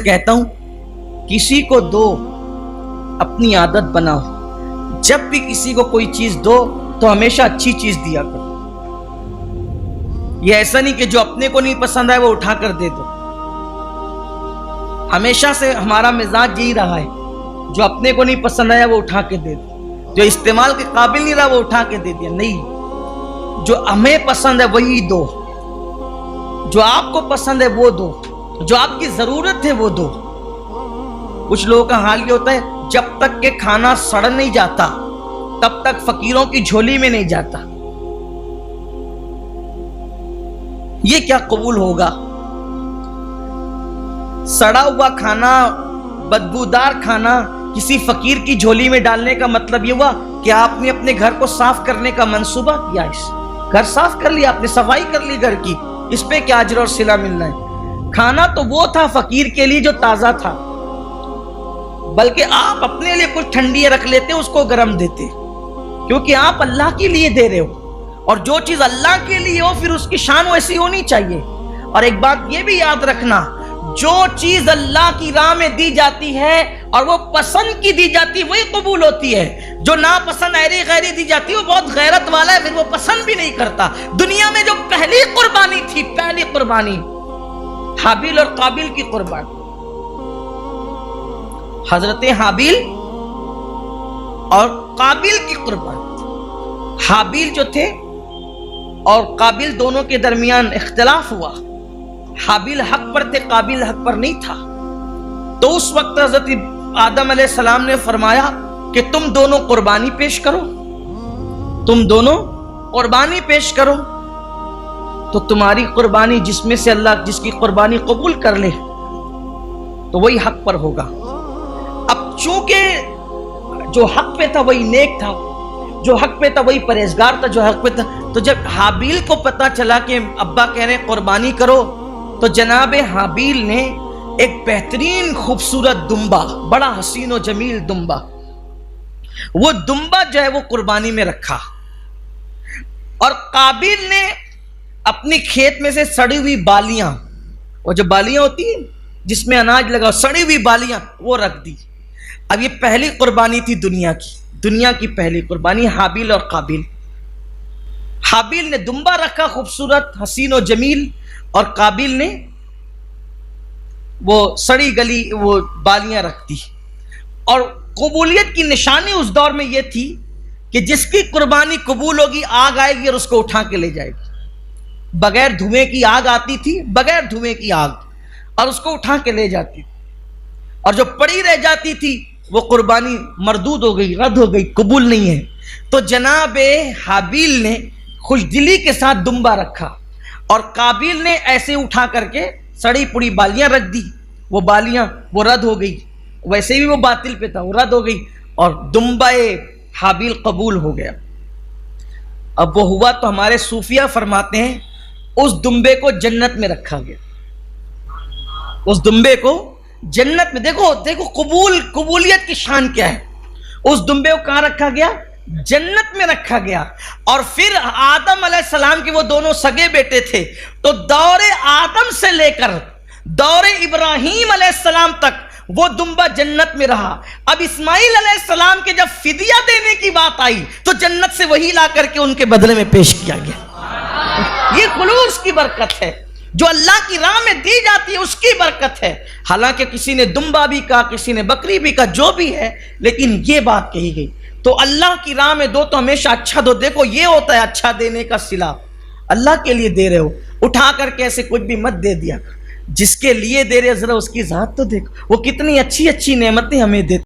کہتا ہوں کسی کو دو اپنی عادت بناؤ، جب بھی کسی کو کوئی چیز دو تو ہمیشہ اچھی چیز دیا کرو۔ یہ ایسا نہیں کہ جو اپنے کو نہیں پسند آئے وہ اٹھا کر دے دو۔ ہمیشہ سے ہمارا مزاج یہی رہا ہے، جو اپنے کو نہیں پسند آیا وہ اٹھا کے دے دو، جو استعمال کے قابل نہیں رہا وہ اٹھا کے دے دیا۔ نہیں، جو ہمیں پسند ہے وہی دو، جو آپ کو پسند ہے وہ دو، جو آپ کی ضرورت ہے وہ دو۔ کچھ لوگوں کا حال یہ ہوتا ہے جب تک کہ کھانا سڑ نہیں جاتا تب تک فقیروں کی جھولی میں نہیں جاتا۔ یہ کیا قبول ہوگا؟ سڑا ہوا کھانا، بدبودار کھانا کسی فقیر کی جھولی میں ڈالنے کا مطلب یہ ہوا کہ آپ نے اپنے گھر کو صاف کرنے کا منصوبہ کیا، گھر صاف کر لیا، آپ نے صفائی کر لی گھر کی، اس پہ کیا اجر اور صلہ ملنا ہے؟ کھانا تو وہ تھا فقیر کے لیے جو تازہ تھا، بلکہ آپ اپنے لیے کچھ ٹھنڈی رکھ لیتے اس کو گرم دیتے، کیونکہ آپ اللہ کے لیے دے رہے ہو، اور جو چیز اللہ کے لیے ہو پھر اس کی شان ویسی ہونی چاہیے۔ اور ایک بات یہ بھی یاد رکھنا، جو چیز اللہ کی راہ میں دی جاتی ہے اور وہ پسند کی دی جاتی ہے وہی قبول ہوتی ہے، جو ناپسند ایری غیری دی جاتی ہے وہ بہت غیرت والا ہے، پھر وہ پسند بھی نہیں کرتا۔ دنیا میں جو پہلی قربانی تھی، پہلی قربانی حابیل اور قابیل کی قربانی، حضرت حابیل اور قابیل کی قربانی۔ حابیل جو تھے اور قابیل دونوں کے درمیان اختلاف ہوا، حابیل حق پر تھے، قابیل حق پر نہیں تھا۔ تو اس وقت حضرت آدم علیہ السلام نے فرمایا کہ تم دونوں قربانی پیش کرو، تم دونوں قربانی پیش کرو، تو تمہاری قربانی جس میں سے اللہ جس کی قربانی قبول کر لے تو وہی حق پر ہوگا۔ اب چونکہ جو حق پہ تھا وہی نیک تھا، جو حق پہ تھا وہی پرہیزگار تھا، جو حق پہ تھا، تو جب حابیل کو پتا چلا کہ ابا کہہ رہے ہیں قربانی کرو، تو جناب حابیل نے ایک بہترین خوبصورت دمبا، بڑا حسین و جمیل دمبا، وہ دمبا جو ہے وہ قربانی میں رکھا، اور قابیل نے اپنی کھیت میں سے سڑی ہوئی بالیاں، وہ جو بالیاں ہوتی ہیں جس میں اناج لگا، سڑی ہوئی بالیاں وہ رکھ دی۔ اب یہ پہلی قربانی تھی دنیا کی پہلی قربانی، حابیل اور قابیل۔ حابیل نے دمبا رکھا خوبصورت حسین و جمیل، اور قابیل نے وہ سڑی گلی وہ بالیاں رکھ دی۔ اور قبولیت کی نشانی اس دور میں یہ تھی کہ جس کی قربانی قبول ہوگی آگ آئے گی اور اس کو اٹھا کے لے جائے گی۔ بغیر دھوئیں کی آگ آتی تھی، بغیر دھوئیں کی آگ، اور اس کو اٹھا کے لے جاتی تھی، اور جو پڑی رہ جاتی تھی وہ قربانی مردود ہو گئی، رد ہو گئی، قبول نہیں ہے۔ تو جناب حابیل نے خوش دلی کے ساتھ دمبا رکھا، اور قابیل نے ایسے اٹھا کر کے سڑی پڑی بالیاں رکھ دی، وہ بالیاں وہ رد ہو گئی، ویسے بھی وہ باطل پہ تھا، وہ رد ہو گئی، اور دمبا حابیل قبول ہو گیا۔ اب وہ ہوا تو ہمارے صوفیہ فرماتے ہیں اس دمبے کو جنت میں رکھا گیا، اس دمبے کو جنت میں، دیکھو قبولیت کی شان کیا ہے۔ اس دمبے کو کہاں رکھا گیا؟ جنت میں رکھا گیا۔ اور پھر آدم علیہ السلام کے وہ دونوں سگے بیٹے تھے، تو دور آدم سے لے کر دور ابراہیم علیہ السلام تک وہ دمبا جنت میں رہا۔ اب اسماعیل علیہ السلام کے جب فدیہ دینے کی بات آئی تو جنت سے وہی لا کر کے ان کے بدلے میں پیش کیا گیا۔ یہ خلوص کی برکت ہے، جو اللہ کی راہ میں دی جاتی ہے اس کی برکت ہے۔ حالانکہ کسی نے دمبا بھی کہا، کسی نے بکری بھی کہا، جو بھی ہے، لیکن یہ بات کہی گئی۔ تو اللہ کی راہ میں دو تو ہمیشہ اچھا دو۔ دیکھو یہ ہوتا ہے اچھا دینے کا صلہ، اللہ کے لیے دے رہے ہو، اٹھا کر کے ایسے کچھ بھی مت دے دیا۔ جس کے لیے دے رہے ذرا اس کی ذات تو دیکھو، وہ کتنی اچھی اچھی نعمتیں ہمیں دیتے